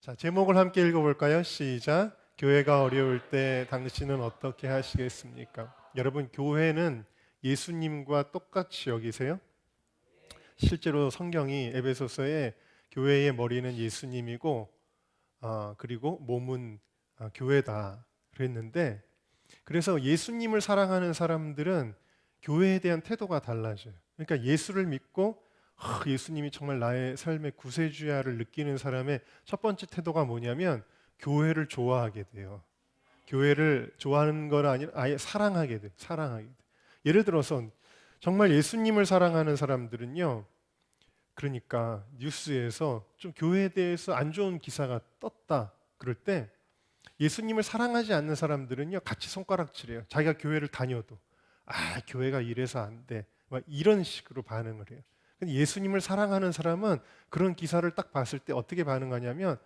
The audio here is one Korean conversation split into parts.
자, 제목을 함께 읽어볼까요? 시작. 교회가 어려울 때 당신은 어떻게 하시겠습니까? 여러분, 교회는 예수님과 똑같이 여기세요? 실제로 성경이 에베소서에 교회의 머리는 예수님이고 그리고 몸은 교회다 그랬는데, 그래서 예수님을 사랑하는 사람들은 교회에 대한 태도가 달라져요. 그러니까 예수를 믿고 예수님이 정말 나의 삶의 구세주야를 느끼는 사람의 첫 번째 태도가 뭐냐면 교회를 좋아하게 돼요. 교회를 좋아하는 건 아니라 아예 사랑하게 돼요. 사랑하게 돼요. 예를 들어서 정말 예수님을 사랑하는 사람들은요, 그러니까 뉴스에서 좀 교회에 대해서 안 좋은 기사가 떴다 그럴 때 예수님을 사랑하지 않는 사람들은요 같이 손가락질해요. 자기가 교회를 다녀도 교회가 이래서 안 돼, 막 이런 식으로 반응을 해요. 근데 예수님을 사랑하는 사람은 그런 기사를 딱 봤을 때 어떻게 반응하냐면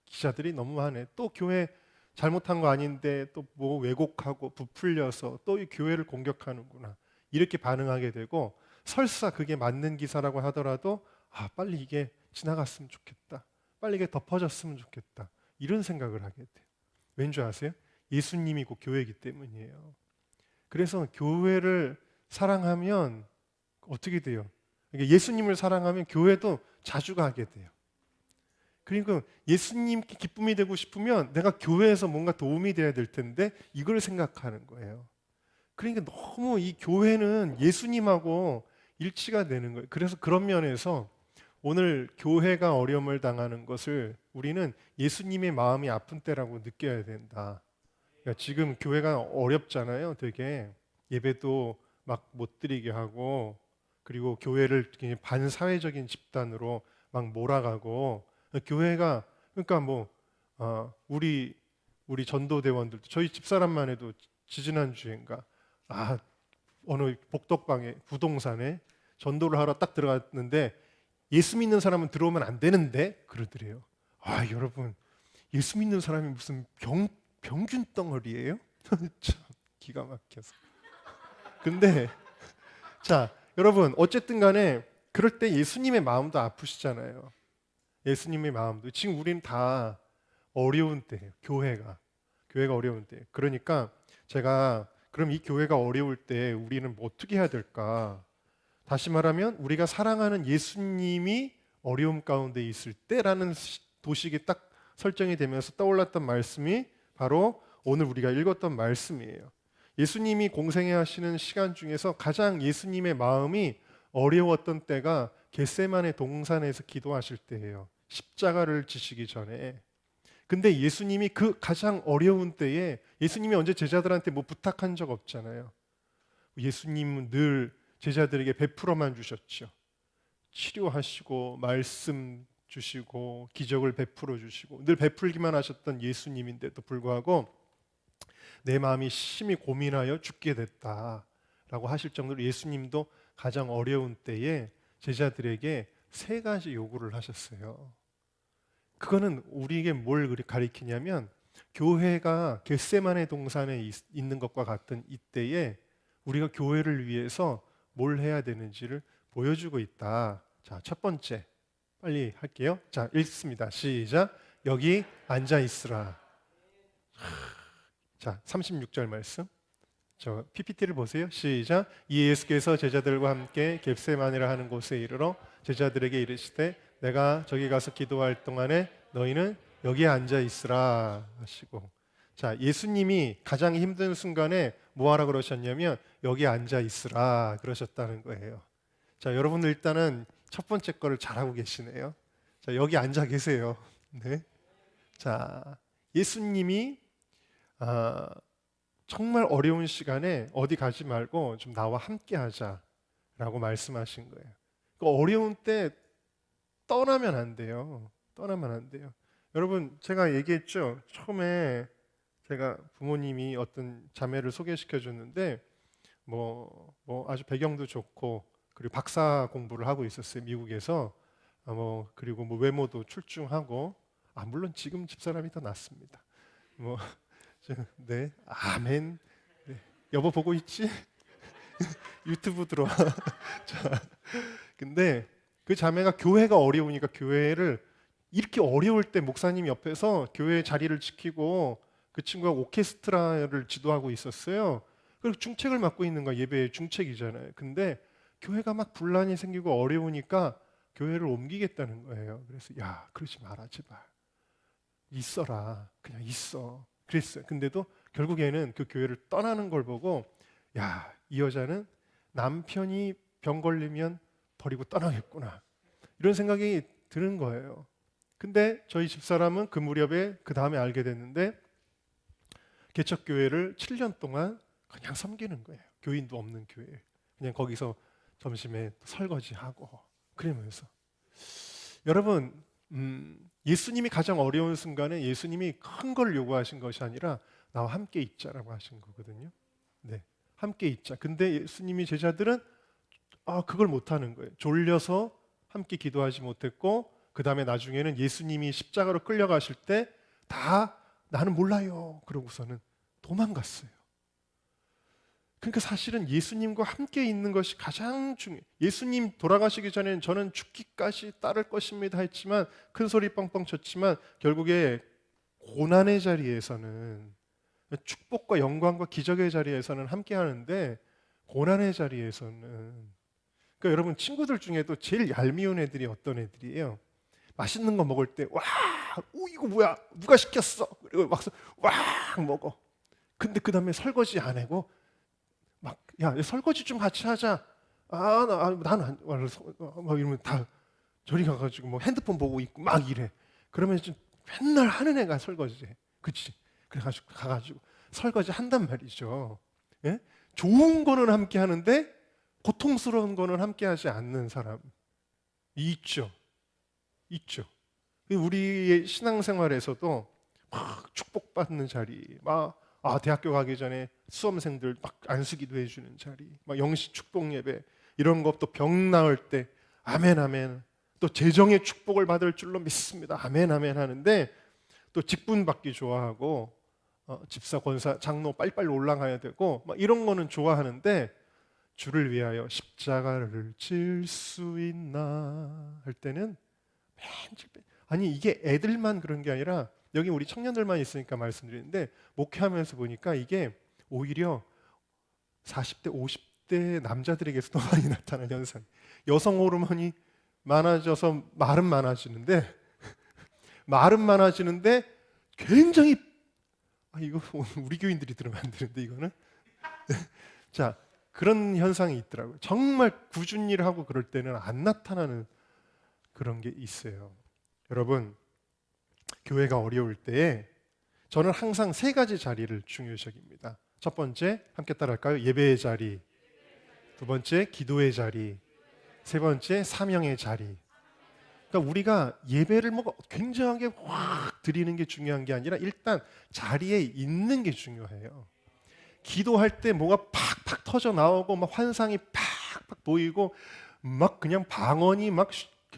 기자들이 너무하네, 또 교회 잘못한 거 아닌데 또 뭐 왜곡하고 부풀려서 또 이 교회를 공격하는구나, 이렇게 반응하게 되고, 설사 그게 맞는 기사라고 하더라도 빨리 이게 지나갔으면 좋겠다, 빨리 이게 덮어졌으면 좋겠다, 이런 생각을 하게 돼요. 왠 줄 아세요? 예수님이고 교회이기 때문이에요. 그래서 교회를 사랑하면 어떻게 돼요? 그러니까 예수님을 사랑하면 교회도 자주 가게 돼요. 그러니까 예수님께 기쁨이 되고 싶으면 내가 교회에서 뭔가 도움이 돼야 될 텐데 이걸 생각하는 거예요. 그러니까 너무 이 교회는 예수님하고 일치가 되는 거예요. 그래서 그런 면에서 오늘 교회가 어려움을 당하는 것을 우리는 예수님의 마음이 아픈 때라고 느껴야 된다. 그러니까 지금 교회가 어렵잖아요. 되게 예배도 막 못 드리게 하고, 그리고 교회를 그냥 반사회적인 집단으로 막 몰아가고, 교회가 그러니까 우리 전도대원들도, 저희 집사람만 해도 지지난 주인가 어느 복덕방에 부동산에 전도를 하러 딱 들어갔는데 예수 믿는 사람은 들어오면 안 되는데 그러더래요. 여러분, 예수 믿는 사람이 무슨 병균 덩어리예요? 참 기가 막혀서. 근데 자, 여러분, 어쨌든 간에 그럴 때 예수님의 마음도 아프시잖아요. 예수님의 마음도. 지금 우리는 다 어려운 때예요. 교회가 어려운 때. 그러니까 제가 그럼 이 교회가 어려울 때 우리는 어떻게 해야 될까? 다시 말하면 우리가 사랑하는 예수님이 어려움 가운데 있을 때라는 도식이 딱 설정이 되면서 떠올랐던 말씀이 바로 오늘 우리가 읽었던 말씀이에요. 예수님이 공생애 하시는 시간 중에서 가장 예수님의 마음이 어려웠던 때가 겟세마네 동산에서 기도하실 때예요. 십자가를 지시기 전에. 근데 예수님이 그 가장 어려운 때에 예수님이 언제 제자들한테 뭐 부탁한 적 없잖아요. 예수님은 늘 제자들에게 베풀어만 주셨죠. 치료하시고 말씀 주시고 기적을 베풀어 주시고 늘 베풀기만 하셨던 예수님인데도 불구하고 내 마음이 심히 고민하여 죽게 됐다라고 하실 정도로 예수님도 가장 어려운 때에 제자들에게 3가지 요구를 하셨어요. 그거는 우리에게 뭘 가리키냐면 교회가 겟세마네 동산에 있는 것과 같은 이때에 우리가 교회를 위해서 뭘 해야 되는지를 보여주고 있다. 자, 첫 번째 빨리 할게요. 자, 읽습니다. 시작. 여기 앉아 있으라. 자, 36절 말씀. 저 PPT를 보세요. 시작. 이 예수께서 제자들과 함께 겟세마네라 하는 곳에 이르러 제자들에게 이르시되 내가 저기 가서 기도할 동안에 너희는 여기에 앉아 있으라 하시고, 자, 예수님이 가장 힘든 순간에 뭐 하라 그러셨냐면 여기 앉아 있으라 그러셨다는 거예요. 자, 여러분들 일단은 첫 번째 거를 잘하고 계시네요. 자, 여기 앉아 계세요. 네. 자, 예수님이 정말 어려운 시간에 어디 가지 말고 좀 나와 함께 하자라고 말씀하신 거예요. 그 어려운 때 떠나면 안 돼요. 떠나면 안 돼요. 여러분, 제가 얘기했죠. 처음에 제가 부모님이 어떤 자매를 소개시켜 줬는데 뭐 아주 배경도 좋고 그리고 박사 공부를 하고 있었어요. 미국에서. 그리고 외모도 출중하고, 물론 지금 집사람이 더 낫습니다. 네, 아멘. 네. 여보 보고 있지? 유튜브 들어와. 자, 근데 그 자매가 교회가 어려우니까 교회를 이렇게 어려울 때 목사님 옆에서 교회 자리를 지키고 그 친구가 오케스트라를 지도하고 있었어요. 그리고 중책을 맡고 있는 거야. 예배의 중책이잖아요. 근데 교회가 막 분란이 생기고 어려우니까 교회를 옮기겠다는 거예요. 그래서 야, 그러지 마라 제발. 있어라. 그냥 있어. 그랬어요. 근데도 결국에는 그 교회를 떠나는 걸 보고 야, 이 여자는 남편이 병 걸리면 버리고 떠나겠구나. 이런 생각이 드는 거예요. 근데 저희 집사람은 그 무렵에 그 다음에 알게 됐는데 개척교회를 7년 동안 그냥 섬기는 거예요. 교인도 없는 교회. 그냥 거기서 점심에 설거지하고 그러면서 여러분 예수님이 가장 어려운 순간에 예수님이 큰 걸 요구하신 것이 아니라 나와 함께 있자라고 하신 거거든요. 네, 함께 있자. 근데 예수님이 제자들은 그걸 못하는 거예요. 졸려서 함께 기도하지 못했고 그 다음에 나중에는 예수님이 십자가로 끌려가실 때 다 나는 몰라요. 그러고서는 도망갔어요. 그러니까 사실은 예수님과 함께 있는 것이 가장 중요해요. 예수님 돌아가시기 전에는 저는 죽기까지 따를 것입니다 했지만 큰 소리 뻥뻥 쳤지만 결국에 고난의 자리에서는 축복과 영광과 기적의 자리에서는 함께 하는데 고난의 자리에서는 그러니까 여러분 친구들 중에도 제일 얄미운 애들이 어떤 애들이에요? 맛있는 거 먹을 때 와, 이거 뭐야? 누가 시켰어? 그리고 막 먹어. 근데 그 다음에 설거지 안 하고 막 야 설거지 좀 같이 하자. 나는 막 이러면 다 저리 가가지고 뭐 핸드폰 보고 있고 막 이래. 그러면 좀 맨날 하는 애가 설거지해. 그치? 그래가지고 가가지고 설거지 한단 말이죠. 예? 좋은 거는 함께 하는데 고통스러운 거는 함께 하지 않는 사람 있죠. 있죠. 우리의 신앙생활에서도 막 축복받는 자리, 대학교 가기 전에 수험생들 막 안수기도 해주는 자리, 막 영시 축복 예배 이런 것도 병 나을 때 아멘 아멘. 또 재정의 축복을 받을 줄로 믿습니다. 아멘 아멘 하는데 또 직분 받기 좋아하고 집사 권사 장로 빨리빨리 올라가야 되고 막 이런 거는 좋아하는데 주를 위하여 십자가를 질 수 있나 할 때는 아니 이게 애들만 그런 게 아니라 여기 우리 청년들만 있으니까 말씀드리는데 목회하면서 보니까 이게 오히려 40대 50대 남자들에게서도 많이 나타나는 현상. 여성 호르몬이 많아져서 말은 많아지는데 굉장히 이거 우리 교인들이 들으면 안 되는데 이거는 자 그런 현상이 있더라고요. 정말 꾸준히 일을 하고 그럴 때는 안 나타나는 그런 게 있어요. 여러분 교회가 어려울 때에 저는 항상 세 가지 자리를 중요시 여깁니다. 첫 번째 함께 따라할까요? 예배의 자리. 두 번째 기도의 자리. 세 번째 사명의 자리. 그러니까 우리가 예배를 뭐 굉장하게 확 드리는 게 중요한 게 아니라 일단 자리에 있는 게 중요해요. 기도할 때 뭐가 팍팍 터져 나오고 막 환상이 팍팍 보이고 막 그냥 방언이 막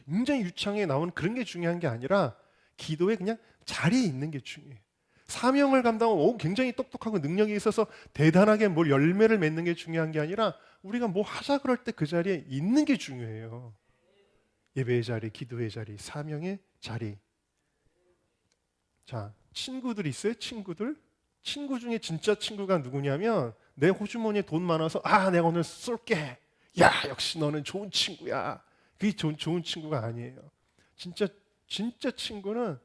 굉장히 유창하게 나오는 그런 게 중요한 게 아니라 기도에 그냥 자리에 있는 게 중요해요. 사명을 감당하고 굉장히 똑똑하고 능력이 있어서 대단하게 뭘 열매를 맺는 게 중요한 게 아니라 우리가 뭐 하자 그럴 때 그 자리에 있는 게 중요해요. 예배의 자리, 기도의 자리, 사명의 자리. 자, 친구들 있어요? 친구들? 친구 중에 진짜 친구가 누구냐면 내 호주머니에 돈 많아서 내가 오늘 쏠게. 야, 역시 너는 좋은 친구야. 그게 좋은 친구가 아니에요. 진짜 친구는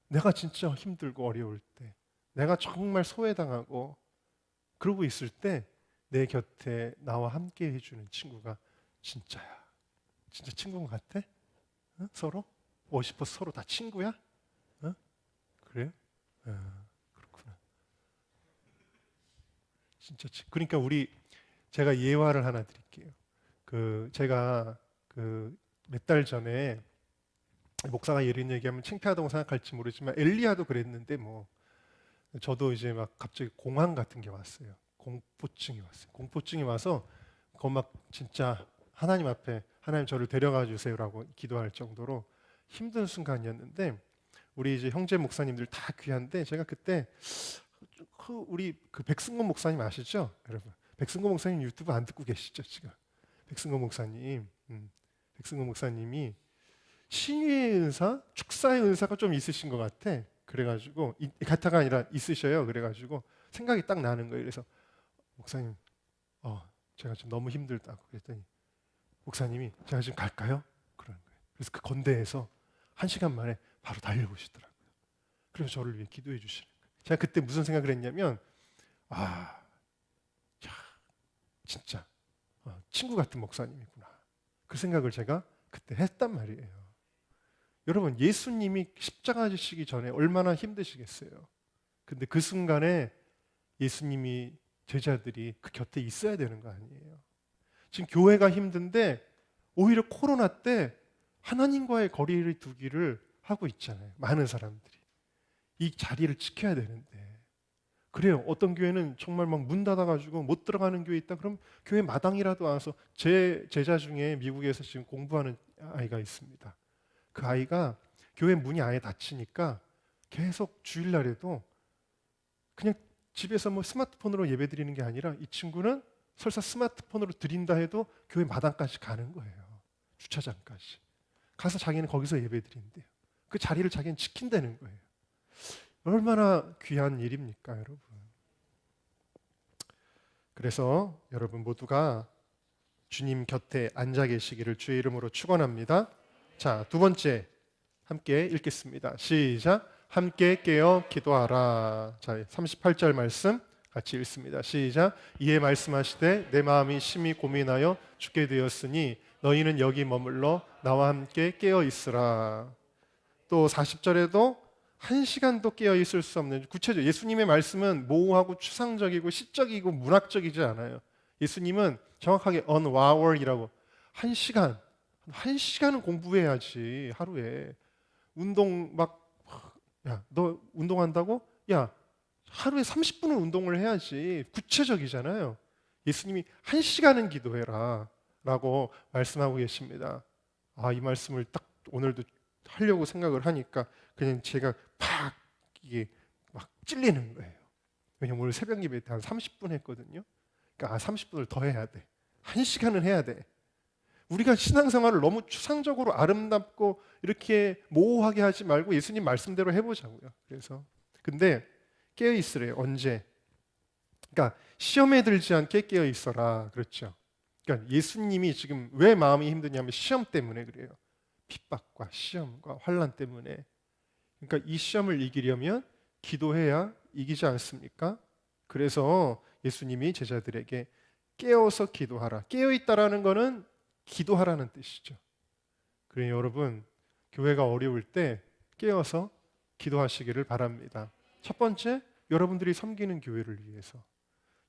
내가 진짜 힘들고 어려울 때, 내가 정말 소외당하고 그러고 있을 때 내 곁에 나와 함께 해주는 친구가 진짜야. 진짜 친구 같아? 서로? 50% 서로 다 친구야? 그래요? 그렇구나. 진짜 그러니까 제가 예화를 하나 드릴게요. 제가 몇 달 전에 목사가 이런 얘기하면 창피하다고 생각할지 모르지만 엘리야도 그랬는데 뭐 저도 이제 막 갑자기 공황 같은 게 왔어요. 공포증이 왔어요. 공포증이 와서 그거 막 진짜 하나님 앞에 하나님 저를 데려가 주세요라고 기도할 정도로 힘든 순간이었는데 우리 이제 형제 목사님들 다 귀한데 제가 그때 우리 백승건 목사님 아시죠? 여러분 백승건 목사님 유튜브 안 듣고 계시죠 지금? 백승건 목사님이 신유의 은사, 축사의 은사가 좀 있으신 것 같아. 그래가지고 같아가 아니라 있으셔요. 그래가지고 생각이 딱 나는 거예요. 그래서 목사님, 제가 좀 너무 힘들다고 그랬더니 목사님이 제가 지금 갈까요? 그러는 거예요. 그래서 그 건대에서 1시간 만에 바로 달려오시더라고요. 그래서 저를 위해 기도해 주시는 거예요. 제가 그때 무슨 생각을 했냐면 진짜 친구 같은 목사님이구나. 그 생각을 제가 그때 했단 말이에요. 여러분, 예수님이 십자가 지시기 전에 얼마나 힘드시겠어요. 근데 그 순간에 예수님이 제자들이 그 곁에 있어야 되는 거 아니에요. 지금 교회가 힘든데 오히려 코로나 때 하나님과의 거리를 두기를 하고 있잖아요. 많은 사람들이. 이 자리를 지켜야 되는데. 그래요. 어떤 교회는 정말 막 문 닫아가지고 못 들어가는 교회 있다. 그럼 교회 마당이라도 와서 제 제자 중에 미국에서 지금 공부하는 아이가 있습니다. 그 아이가 교회 문이 아예 닫히니까 계속 주일날에도 그냥 집에서 뭐 스마트폰으로 예배 드리는 게 아니라 이 친구는 설사 스마트폰으로 드린다 해도 교회 마당까지 가는 거예요. 주차장까지. 가서 자기는 거기서 예배 드린대요. 그 자리를 자기는 지킨다는 거예요. 얼마나 귀한 일입니까, 여러분? 그래서 여러분 모두가 주님 곁에 앉아 계시기를 주의 이름으로 축원합니다. 자, 두 번째 함께 읽겠습니다. 시작. 함께 깨어 기도하라. 자, 38절 말씀 같이 읽습니다. 시작. 이에 말씀하시되 내 마음이 심히 고민하여 죽게 되었으니 너희는 여기 머물러 나와 함께 깨어 있으라. 또 40절에도 1시간도 깨어 있을 수 없는 구체적. 예수님의 말씀은 모호하고 추상적이고 시적이고 문학적이지 않아요. 예수님은 정확하게 on hour이라고 1시간은 공부해야지. 하루에 운동 너 운동한다고? 야, 하루에 30분은 운동을 해야지. 구체적이잖아요. 예수님이 1시간은 기도해라 라고 말씀하고 계십니다. 이 말씀을 딱 오늘도 하려고 생각을 하니까 그냥 제가 이게 막 찔리는 거예요. 왜냐면 오늘 새벽 예배 때 한 30분 했거든요. 그러니까 30분을 더 해야 돼. 1시간은 해야 돼. 우리가 신앙생활을 너무 추상적으로 아름답고 이렇게 모호하게 하지 말고 예수님 말씀대로 해보자고요. 그래서 근데 깨어 있으래요. 언제? 그러니까 시험에 들지 않게 깨어 있어라. 그렇죠. 그러니까 예수님이 지금 왜 마음이 힘드냐면 시험 때문에 그래요. 핍박과 시험과 환난 때문에. 그러니까 이 시험을 이기려면 기도해야 이기지 않습니까? 그래서 예수님이 제자들에게 깨어서 기도하라. 깨어 있다라는 것은 기도하라는 뜻이죠. 그래 여러분, 교회가 어려울 때 깨어서 기도하시기를 바랍니다. 첫 번째, 여러분들이 섬기는 교회를 위해서,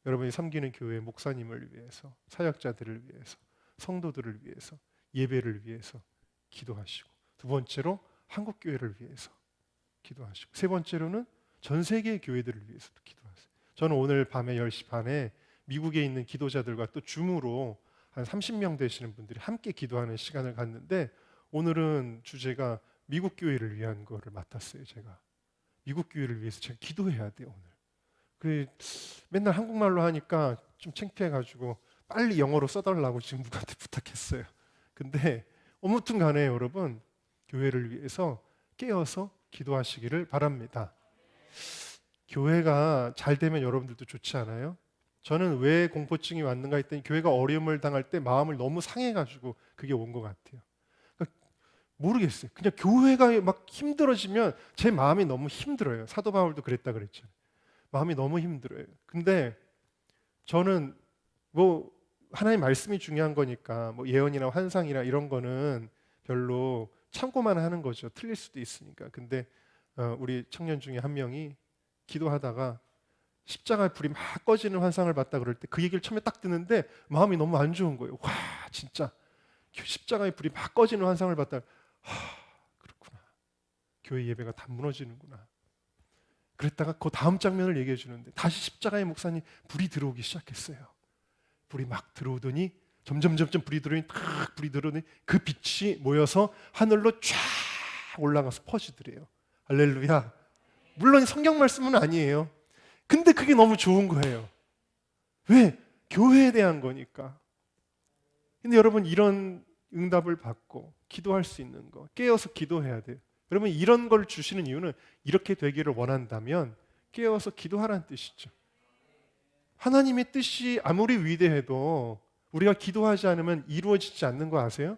여러분이 섬기는 교회 목사님을 위해서, 사역자들을 위해서, 성도들을 위해서, 예배를 위해서 기도하시고, 두 번째로 한국 교회를 위해서 기도하시고, 세 번째로는 전 세계의 교회들을 위해서도 기도하세요. 저는 오늘 밤에 10시 반에 미국에 있는 기도자들과 또 줌으로 한 30명 되시는 분들이 함께 기도하는 시간을 갖는데, 오늘은 주제가 미국 교회를 위한 거를 맡았어요. 제가 미국 교회를 위해서 제가 기도해야 돼요. 오늘 맨날 한국말로 하니까 좀 창피해가지고 빨리 영어로 써달라고 지금 누구한테 부탁했어요. 근데 아무튼 간에 여러분, 교회를 위해서 깨어서 기도하시기를 바랍니다. 교회가 잘 되면 여러분들도 좋지 않아요? 저는 왜 공포증이 왔는가 했더니 교회가 어려움을 당할 때 마음을 너무 상해가지고 그게 온 것 같아요. 그러니까 모르겠어요. 그냥 교회가 막 힘들어지면 제 마음이 너무 힘들어요. 사도 바울도 그랬다 그랬죠. 마음이 너무 힘들어요. 근데 저는 뭐 하나님 말씀이 중요한 거니까 뭐 예언이나 환상이나 이런 거는 별로 참고만 하는 거죠. 틀릴 수도 있으니까. 근데 우리 청년 중에 한 명이 기도하다가 십자가의 불이 막 꺼지는 환상을 봤다 그럴 때 그 얘기를 처음에 딱 듣는데 마음이 너무 안 좋은 거예요. 와, 진짜 십자가의 불이 막 꺼지는 환상을 봤다. 그렇구나. 교회 예배가 다 무너지는구나. 그랬다가 그 다음 장면을 얘기해 주는데 다시 십자가의 목사님 불이 들어오기 시작했어요. 불이 막 들어오더니 점점 불이 들어오니 그 빛이 모여서 하늘로 쫙 올라가서 퍼지더래요. 할렐루야. 물론 성경 말씀은 아니에요. 근데 그게 너무 좋은 거예요. 왜? 교회에 대한 거니까. 근데 여러분, 이런 응답을 받고 기도할 수 있는 거, 깨어서 기도해야 돼요. 여러분 이런 걸 주시는 이유는 이렇게 되기를 원한다면 깨어서 기도하라는 뜻이죠. 하나님의 뜻이 아무리 위대해도 우리가 기도하지 않으면 이루어지지 않는 거 아세요?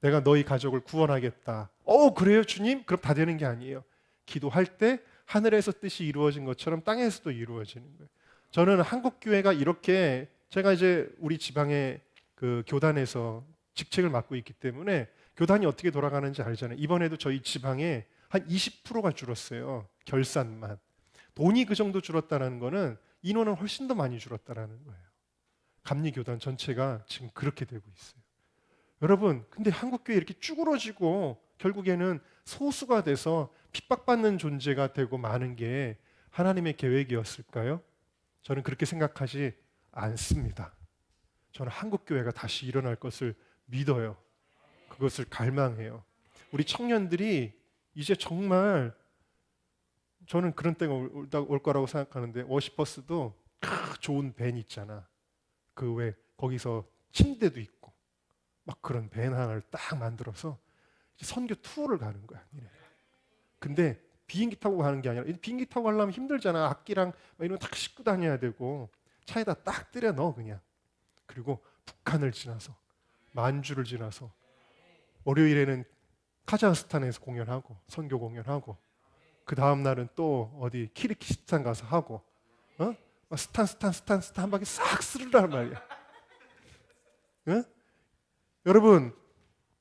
내가 너희 가족을 구원하겠다. 그래요 주님? 그럼 다 되는 게 아니에요. 기도할 때 하늘에서 뜻이 이루어진 것처럼 땅에서도 이루어지는 거예요. 저는 한국 교회가 이렇게, 제가 이제 우리 지방의 그 교단에서 직책을 맡고 있기 때문에 교단이 어떻게 돌아가는지 알잖아요. 이번에도 저희 지방에 한 20%가 줄었어요. 결산만. 돈이 그 정도 줄었다는 거는 인원은 훨씬 더 많이 줄었다는 거예요. 감리교단 전체가 지금 그렇게 되고 있어요. 여러분, 근데 한국교회 이렇게 쭈그러지고 결국에는 소수가 돼서 핍박받는 존재가 되고 마는 게 하나님의 계획이었을까요? 저는 그렇게 생각하지 않습니다. 저는 한국교회가 다시 일어날 것을 믿어요. 그것을 갈망해요. 우리 청년들이 이제 정말, 저는 그런 때가 올 거라고 생각하는데, 워시퍼스도 좋은 밴 있잖아. 그 왜 거기서 침대도 있고 막 그런 밴 하나를 딱 만들어서 선교 투어를 가는 거야. 근데 비행기 타고 가는 게 아니라, 비행기 타고 가려면 힘들잖아. 악기랑 이런 거 다 싣고 다녀야 되고, 차에다 딱 때려 넣어 그냥. 그리고 북한을 지나서 만주를 지나서 월요일에는 카자흐스탄에서 공연하고 선교 공연하고, 그 다음 날은 또 어디 키르기스탄 가서 하고, 스탄 한 바퀴 싹 쓸으란 말이야. 여러분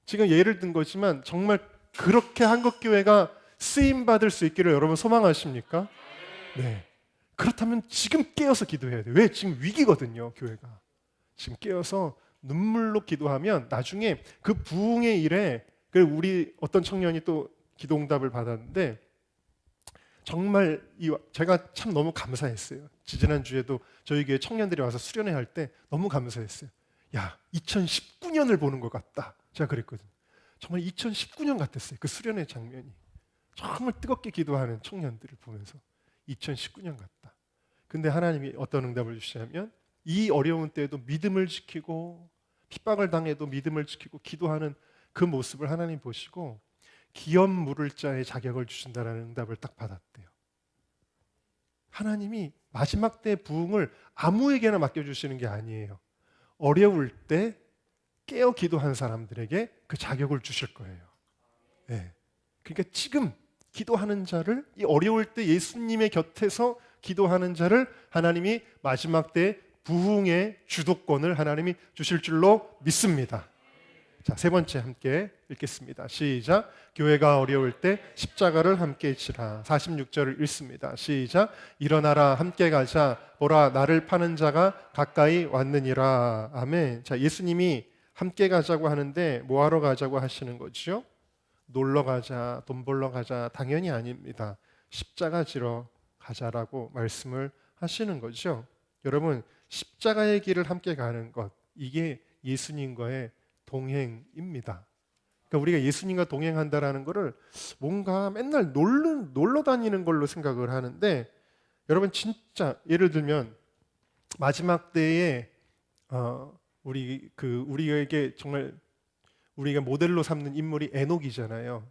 지금 예를 든 거지만 정말 그렇게 한국교회가 쓰임받을 수 있기를 여러분 소망하십니까? 네. 그렇다면 지금 깨어서 기도해야 돼요. 왜? 지금 위기거든요, 교회가. 지금 깨어서 눈물로 기도하면 나중에 그 부흥의 일에, 우리 어떤 청년이 또 기도응답을 받았는데, 정말 제가 참 너무 감사했어요. 지지난주에도 저희 교회 청년들이 와서 수련회 할 때 너무 감사했어요. 야, 2019년을 보는 것 같다. 제가 그랬거든요. 정말 2019년 같았어요. 그 수련회 장면이. 정말 뜨겁게 기도하는 청년들을 보면서 2019년 같다. 근데 하나님이 어떤 응답을 주시냐면, 이 어려운 때에도 믿음을 지키고 핍박을 당해도 믿음을 지키고 기도하는 그 모습을 하나님 보시고 기업 물을 자의 자격을 주신다라는 응답을 딱 받았대요. 하나님이 마지막 때의 부흥을 아무에게나 맡겨주시는 게 아니에요. 어려울 때 깨어 기도한 사람들에게 그 자격을 주실 거예요. 네. 그러니까 지금 기도하는 자를, 이 어려울 때 예수님의 곁에서 기도하는 자를 하나님이 마지막 때 부흥의 주도권을 하나님이 주실 줄로 믿습니다. 자, 세 번째 함께 읽겠습니다. 시작. 교회가 어려울 때 십자가를 함께 지라. 46절을 읽습니다. 시작. 일어나라 함께 가자. 보라 나를 파는 자가 가까이 왔느니라. 아멘. 자, 예수님이 함께 가자고 하는데 뭐 하러 가자고 하시는 거죠? 놀러 가자, 돈 벌러 가자. 당연히 아닙니다. 십자가 지러 가자라고 말씀을 하시는 거죠. 여러분, 십자가의 길을 함께 가는 것, 이게 예수님과의 동행입니다. 그러니까 우리가 예수님과 동행한다라는 것을 뭔가 맨날 놀러 다니는 걸로 생각을 하는데, 여러분 진짜 예를 들면 마지막 때에 우리에게 정말 우리가 모델로 삼는 인물이 에녹이잖아요.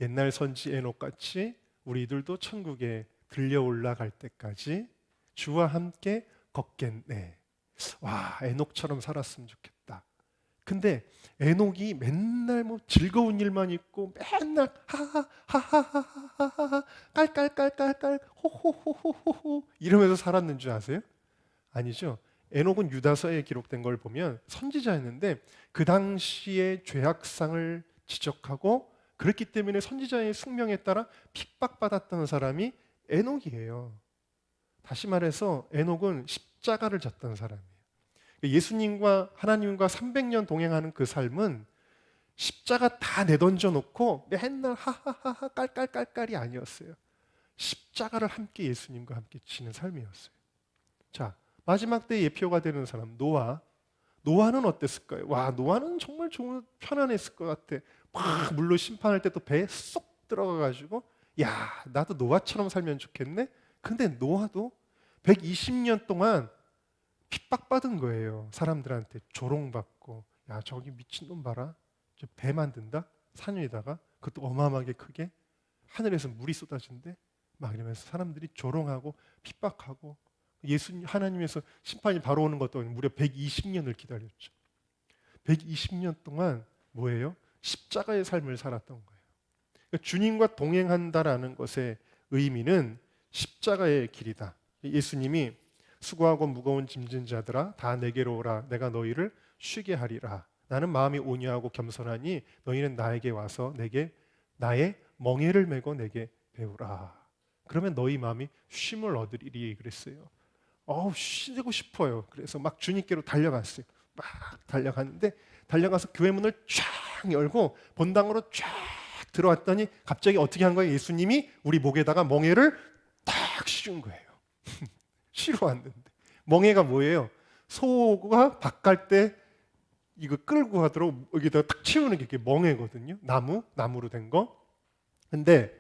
옛날 선지 에녹 같이 우리들도 천국에 들려 올라갈 때까지 주와 함께 걷겠네. 와, 에녹처럼 살았으면 좋겠다. 근데 에녹이 맨날 뭐 즐거운 일만 있고 맨날 하하하하하하 깔깔깔깔깔 호호호호호호 이러면서 살았는 줄 아세요? 아니죠. 에녹은 유다서에 기록된 걸 보면 선지자였는데 그 당시의 죄악상을 지적하고, 그렇기 때문에 선지자의 숙명에 따라 핍박받았던 사람이 에녹이에요. 다시 말해서 에녹은 십자가를 졌던 사람이에요. 예수님과 하나님과 300년 동행하는 그 삶은 십자가 다 내던져 놓고 맨날 하하하하 깔깔깔깔이 아니었어요. 십자가를 함께 예수님과 함께 지는 삶이었어요. 자, 마지막 때 예표가 되는 사람 노아는 어땠을까요? 와, 노아는 정말 편안했을 것 같아. 막 물로 심판할 때 또 배에 쏙 들어가가지고 야, 나도 노아처럼 살면 좋겠네. 근데 노아도 120년 동안 핍박받은 거예요. 사람들한테 조롱받고 야, 저기 미친놈 봐라. 저 배 만든다? 산 위에다가 그것도 어마어마하게 크게 하늘에서 물이 쏟아진대. 막 이러면서 사람들이 조롱하고 핍박하고 하나님에서 심판이 바로 오는 것도 무려 120년을 기다렸죠. 120년 동안 뭐예요? 십자가의 삶을 살았던 거예요. 그러니까 주님과 동행한다라는 것의 의미는 십자가의 길이다. 예수님이 수고하고 무거운 짐진 자들아 다 내게로 오라 내가 너희를 쉬게 하리라. 나는 마음이 온유하고 겸손하니 너희는 나에게 와서 내게 나의 멍에를 메고 내게 배우라. 그러면 너희 마음이 쉼을 얻으리리 그랬어요. 쉬고 싶어요. 그래서 막 주님께로 달려갔어요. 막 달려갔는데 달려가서 교회 문을 쫙 열고 본당으로 쫙 들어왔더니 갑자기 어떻게 한 거예요? 예수님이 우리 목에다가 멍에를 딱 씌운 거예요. 쉬러 왔는데 멍에가 뭐예요? 소가 밥 갈 때 이거 끌고 가도록 여기다가 탁 채우는 게 멍에거든요. 나무로 된 거. 근데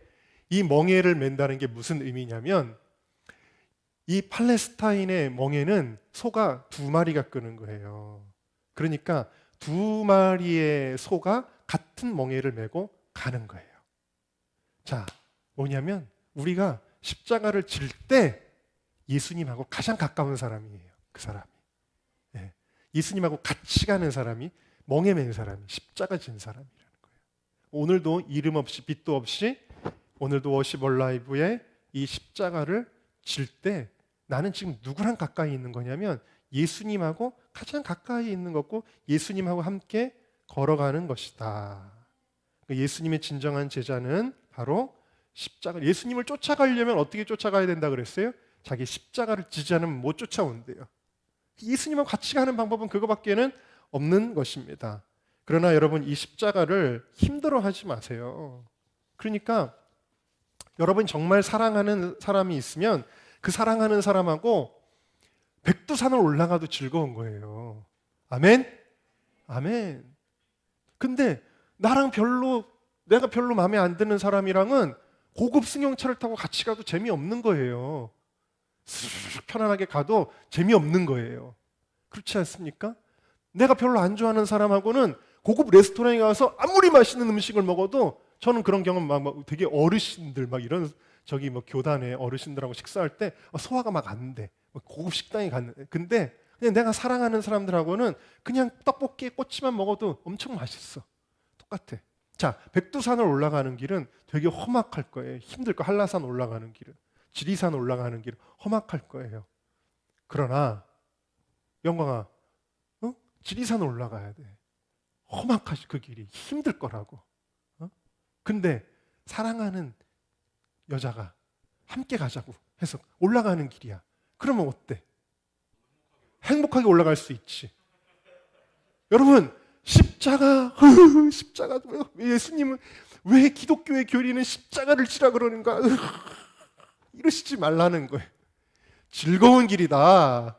이 멍에를 맨다는 게 무슨 의미냐면 이 팔레스타인의 멍에는 소가 2마리가 끄는 거예요. 그러니까 2마리의 소가 같은 멍에를 메고 가는 거예요. 자, 뭐냐면 우리가 십자가를 질 때 예수님하고 가장 가까운 사람이에요. 그 사람이. 예. 예수님하고 같이 가는 사람이 멍에 맨 사람이 십자가 진 사람이라는 거예요. 오늘도 이름 없이 빛도 없이 오늘도 워십 얼라이브에 이 십자가를 질 때 나는 지금 누구랑 가까이 있는 거냐면 예수님하고 가장 가까이 있는 거고 예수님하고 함께 걸어가는 것이다. 예수님의 진정한 제자는 바로 십자가. 예수님을 쫓아가려면 어떻게 쫓아가야 된다 그랬어요? 자기 십자가를 지지 않으면 못 쫓아온대요. 예수님하고 같이 가는 방법은 그거밖에는 없는 것입니다. 그러나 여러분 이 십자가를 힘들어하지 마세요. 그러니까 여러분 정말 사랑하는 사람이 있으면 그 사랑하는 사람하고 백두산을 올라가도 즐거운 거예요. 아멘? 아멘. 근데 내가 별로 마음에 안 드는 사람이랑은 고급 승용차를 타고 같이 가도 재미없는 거예요. 스르륵 편안하게 가도 재미없는 거예요. 그렇지 않습니까? 내가 별로 안 좋아하는 사람하고는 고급 레스토랑에 가서 아무리 맛있는 음식을 먹어도 저는 그런 경험 막 되게 어르신들 막 이런 교단에 어르신들하고 식사할 때 소화가 막 안 돼. 고급 식당에 갔는데 근데 그냥 내가 사랑하는 사람들하고는 그냥 떡볶이에 꼬치만 먹어도 엄청 맛있어. 똑같아. 자, 백두산을 올라가는 길은 되게 험악할 거예요. 힘들 거. 한라산 올라가는 길은, 지리산 올라가는 길은 험악할 거예요. 그러나 영광아, 지리산 올라가야 돼. 험악하지 그 길이 힘들 거라고. 근데 사랑하는 여자가 함께 가자고 해서 올라가는 길이야. 그러면 어때? 행복하게 올라갈 수 있지. 여러분 십자가 예수님은 왜 기독교의 교리는 십자가를 지라 그러는가? 이러시지 말라는 거예요. 즐거운 길이다.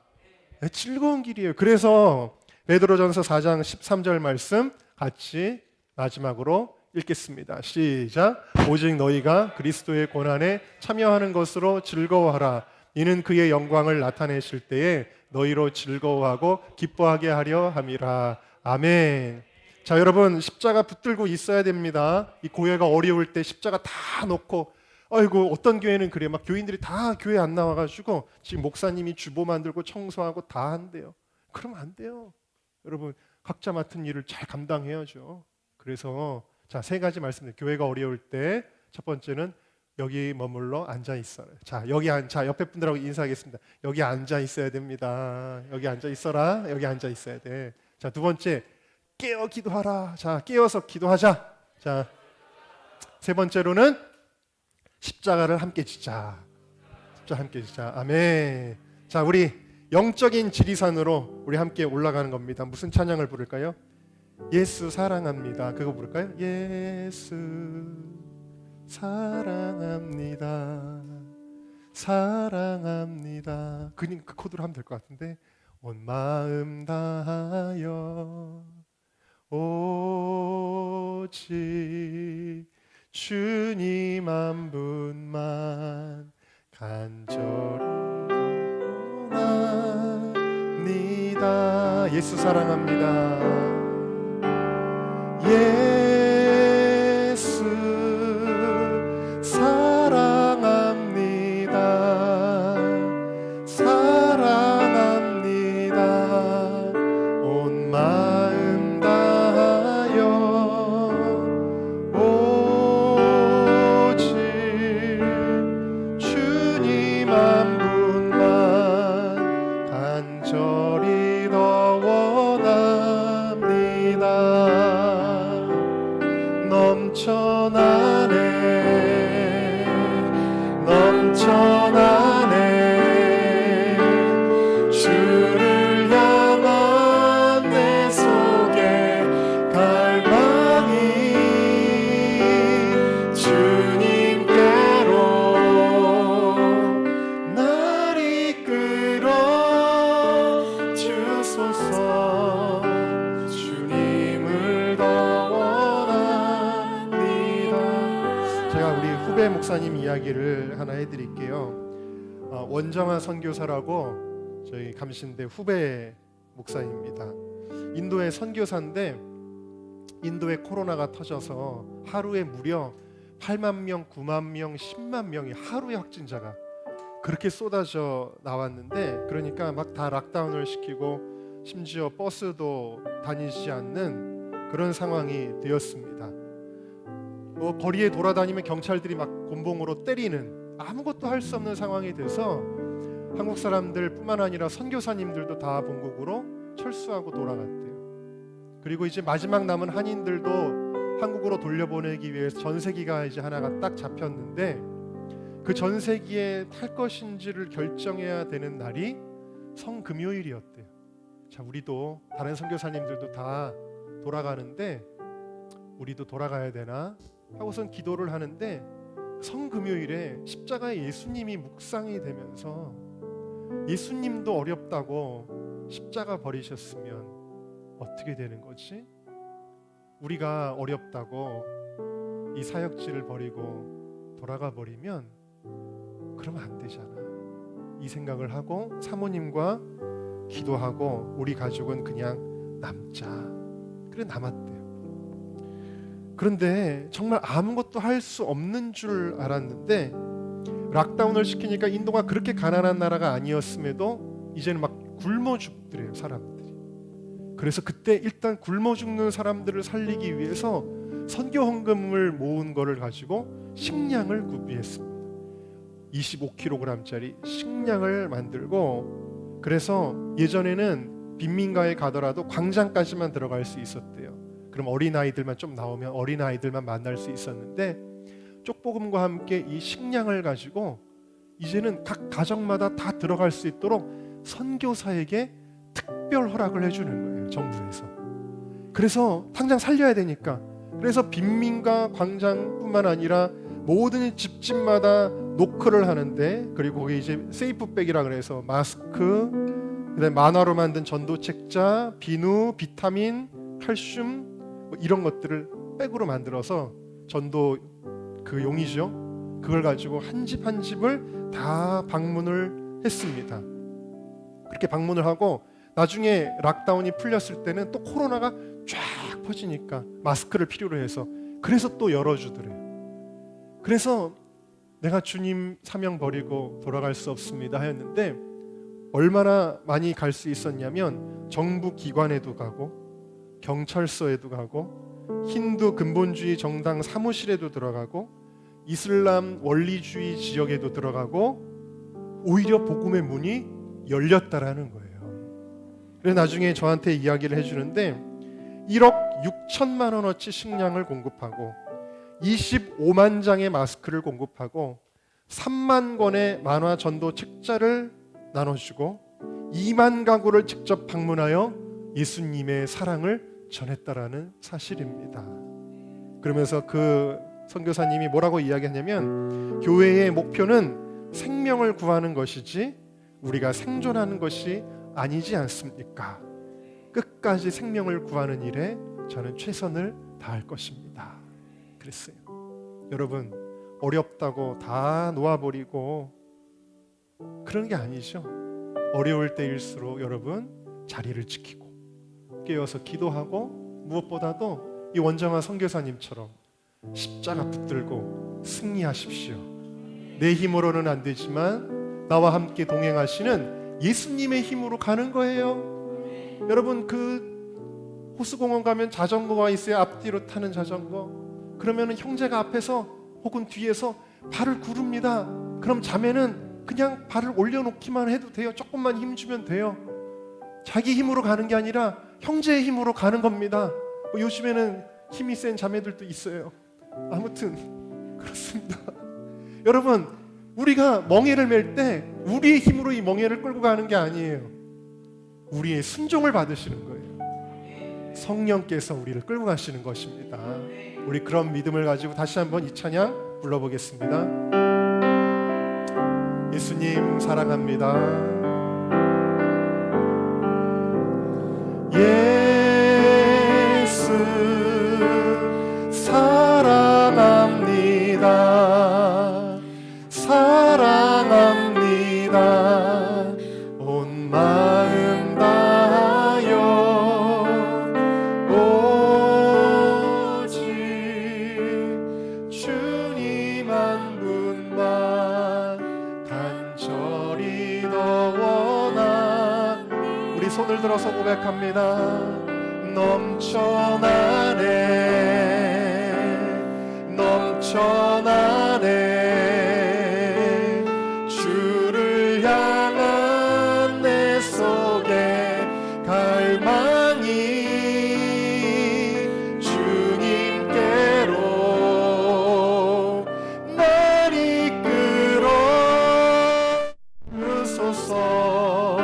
즐거운 길이에요. 그래서 베드로전서 4장 13절 말씀 같이 마지막으로 읽겠습니다. 시작. 오직 너희가 그리스도의 고난에 참여하는 것으로 즐거워하라. 이는 그의 영광을 나타내실 때에 너희로 즐거워하고 기뻐하게 하려 함이라. 아멘. 자, 여러분 십자가 붙들고 있어야 됩니다. 이 교회가 어려울 때 십자가 다 놓고 아이고 어떤 교회는 그래 막 교인들이 다 교회 안 나와가지고 지금 목사님이 주보 만들고 청소하고 다 한대요. 그러면 안 돼요. 여러분 각자 맡은 일을 잘 감당해야죠. 그래서 자, 3가지 말씀드려요. 교회가 어려울 때 첫 번째는 여기 머물러 앉아 있어라. 자, 옆에 분들하고 인사하겠습니다. 여기 앉아 있어야 됩니다. 여기 앉아 있어라. 여기 앉아 있어야 돼. 자, 2번째 깨어 기도하라. 자, 깨어서 기도하자. 자, 3번째로는 십자가를 함께 지자. 십자가 함께 지자. 아멘. 자, 우리 영적인 지리산으로 우리 함께 올라가는 겁니다. 무슨 찬양을 부를까요? 예수 사랑합니다. 그거 부를까요? 예수 사랑합니다. 사랑합니다. 그 코드로 하면 될 것 같은데 온 마음 다하여 오직 주님 한 분만 간절히 원합니다. 예수 사랑합니다. 예수 사랑합니다. 사랑합니다. 온 마음 다하여 오직 주님 한 분만 간절히 더 원합니다. 넘쳐나네 넘쳐나네 주를 향한 내 속에 갈망이 주님께로 날 이끌어 주소서. 주님을 더 원합니다. 제가 우리 후배 목사님 이야기를 하나 해드릴게요. 원정아 선교사라고 저희 감신대 후배 목사입니다. 인도의 선교사인데 인도에 코로나가 터져서 하루에 무려 8만 명, 9만 명, 10만 명이 하루에 확진자가 그렇게 쏟아져 나왔는데, 그러니까 막 다 락다운을 시키고 심지어 버스도 다니지 않는 그런 상황이 되었습니다. 거리에 돌아다니면 경찰들이 막 곤봉으로 때리는, 아무것도 할 수 없는 상황이 돼서 한국 사람들 뿐만 아니라 선교사님들도 다 본국으로 철수하고 돌아갔대요. 그리고 이제 마지막 남은 한인들도 한국으로 돌려보내기 위해서 전세기가 이제 하나가 딱 잡혔는데, 그 전세기에 탈 것인지를 결정해야 되는 날이 성금요일이었대요. 자, 우리도 다른 선교사님들도 다 돌아가는데 우리도 돌아가야 되나 하고선 기도를 하는데, 성금요일에 십자가에 예수님이 묵상이 되면서 예수님도 어렵다고 십자가 버리셨으면 어떻게 되는 거지? 우리가 어렵다고 이 사역지를 버리고 돌아가 버리면 그러면 안 되잖아. 이 생각을 하고 사모님과 기도하고 우리 가족은 그냥 남자. 그래 남았대요. 그런데 정말 아무것도 할 수 없는 줄 알았는데, 락다운을 시키니까 인도가 그렇게 가난한 나라가 아니었음에도 이제는 막 굶어 죽더래요, 사람들이. 그래서 그때 일단 굶어 죽는 사람들을 살리기 위해서 선교 헌금을 모은 거를 가지고 식량을 구비했습니다. 25kg짜리 식량을 만들고, 그래서 예전에는 빈민가에 가더라도 광장까지만 들어갈 수 있었대요. 그럼 어린아이들만 좀 나오면 어린아이들만 만날 수 있었는데, 쪽복음과 함께 이 식량을 가지고 이제는 각 가정마다 다 들어갈 수 있도록 선교사에게 특별 허락을 해주는 거예요, 정부에서. 그래서 당장 살려야 되니까. 그래서 빈민가 광장뿐만 아니라 모든 집집마다 노크를 하는데, 그리고 거기 이제 세이프백이라 그래서 마스크, 그다음에 만화로 만든 전도책자, 비누, 비타민, 칼슘 뭐 이런 것들을 백으로 만들어서, 전도 그 용이죠. 그걸 가지고 한 집 한 집을 다 방문을 했습니다. 그렇게 방문을 하고 나중에 락다운이 풀렸을 때는 또 코로나가 쫙 퍼지니까 마스크를 필요로 해서 그래서 또 열어주더래요. 그래서 내가 주님 사명 버리고 돌아갈 수 없습니다 하였는데, 얼마나 많이 갈 수 있었냐면 정부 기관에도 가고 경찰서에도 가고 힌두 근본주의 정당 사무실에도 들어가고 이슬람 원리주의 지역에도 들어가고, 오히려 복음의 문이 열렸다라는 거예요. 그래서 나중에 저한테 이야기를 해주는데 1억 6천만 원어치 식량을 공급하고 25만 장의 마스크를 공급하고 3만 권의 만화 전도 책자를 나눠주고 2만 가구를 직접 방문하여 예수님의 사랑을 전했다라는 사실입니다. 그러면서 그 선교사님이 뭐라고 이야기하냐면, 교회의 목표는 생명을 구하는 것이지 우리가 생존하는 것이 아니지 않습니까? 끝까지 생명을 구하는 일에 저는 최선을 다할 것입니다. 그랬어요. 여러분, 어렵다고 다 놓아버리고 그런 게 아니죠. 어려울 때일수록 여러분 자리를 지키고 깨어서 기도하고, 무엇보다도 이 원정아 선교사님처럼 십자가 붙들고 승리하십시오. 내 힘으로는 안 되지만 나와 함께 동행하시는 예수님의 힘으로 가는 거예요. 여러분, 그 호수공원 가면 자전거가 있어요. 앞뒤로 타는 자전거. 그러면 형제가 앞에서 혹은 뒤에서 발을 구릅니다. 그럼 자매는 그냥 발을 올려놓기만 해도 돼요. 조금만 힘주면 돼요. 자기 힘으로 가는 게 아니라 형제의 힘으로 가는 겁니다. 요즘에는 힘이 센 자매들도 있어요. 아무튼 그렇습니다. 여러분, 우리가 멍에를 맬 때 우리의 힘으로 이 멍에를 끌고 가는 게 아니에요. 우리의 순종을 받으시는 거예요. 성령께서 우리를 끌고 가시는 것입니다. 우리 그런 믿음을 가지고 다시 한번 이 찬양 불러보겠습니다. 예수님 사랑합니다. 예수 사랑합니다. 사랑합니다. 온 마음 다하여 오직 주님 한 분만 간절히 더 원하. 우리 손을 들어서 고백합니다. 넘쳐나네 넘쳐나네 주를 향한 내 속에 갈망이 주님께로 날 이끌어 주소서.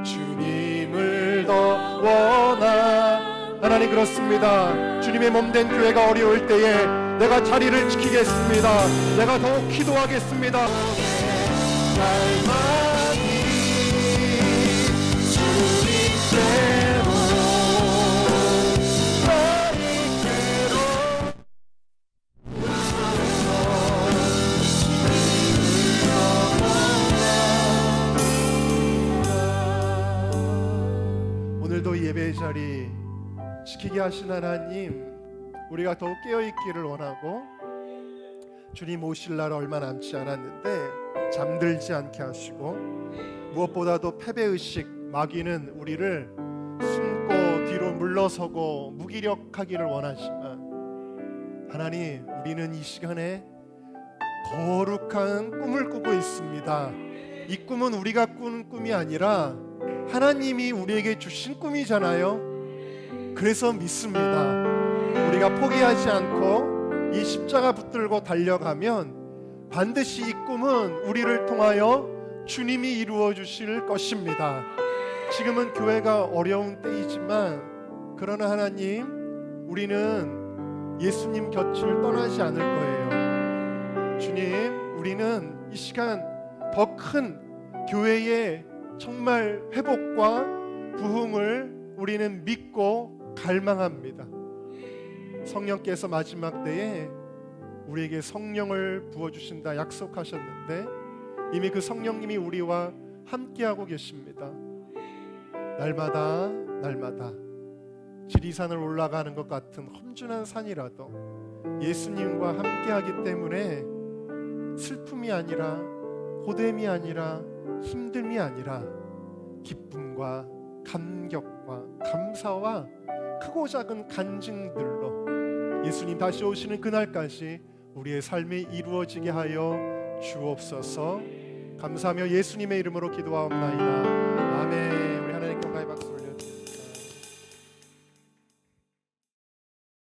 주님을 더 원하. 하나님, 그렇습니다. 주님의 몸된 교회가 어려울 때에 내가 자리를 지키겠습니다. 내가 더욱 기도하겠습니다. 갈망이 주님께로 날 이끌어 오늘도 예배의 자리 지키게 하신 하나님, 우리가 더욱 깨어있기를 원하고 주님 오실 날 얼마 남지 않았는데 잠들지 않게 하시고 무엇보다도 패배의식, 마귀는 우리를 숨고 뒤로 물러서고 무기력하기를 원하지만 하나님, 우리는 이 시간에 거룩한 꿈을 꾸고 있습니다. 이 꿈은 우리가 꾸는 꿈이 아니라 하나님이 우리에게 주신 꿈이잖아요. 그래서 믿습니다. 우리가 포기하지 않고 이 십자가 붙들고 달려가면 반드시 이 꿈은 우리를 통하여 주님이 이루어 주실 것입니다. 지금은 교회가 어려운 때이지만 그러나 하나님, 우리는 예수님 곁을 떠나지 않을 거예요. 주님, 우리는 이 시간 더 큰 교회의 정말 회복과 부흥을 우리는 믿고 갈망합니다. 성령께서 마지막 때에 우리에게 성령을 부어주신다 약속하셨는데 이미 그 성령님이 우리와 함께하고 계십니다. 날마다 날마다 지리산을 올라가는 것 같은 험준한 산이라도 예수님과 함께하기 때문에 슬픔이 아니라 고됨이 아니라 힘듦이 아니라 기쁨과 감격과 감사와 크고 작은 간증들로 예수님 다시 오시는 그날까지 우리의 삶이 이루어지게 하여 주옵소서. 감사하며 예수님의 이름으로 기도하옵나이다. 아멘.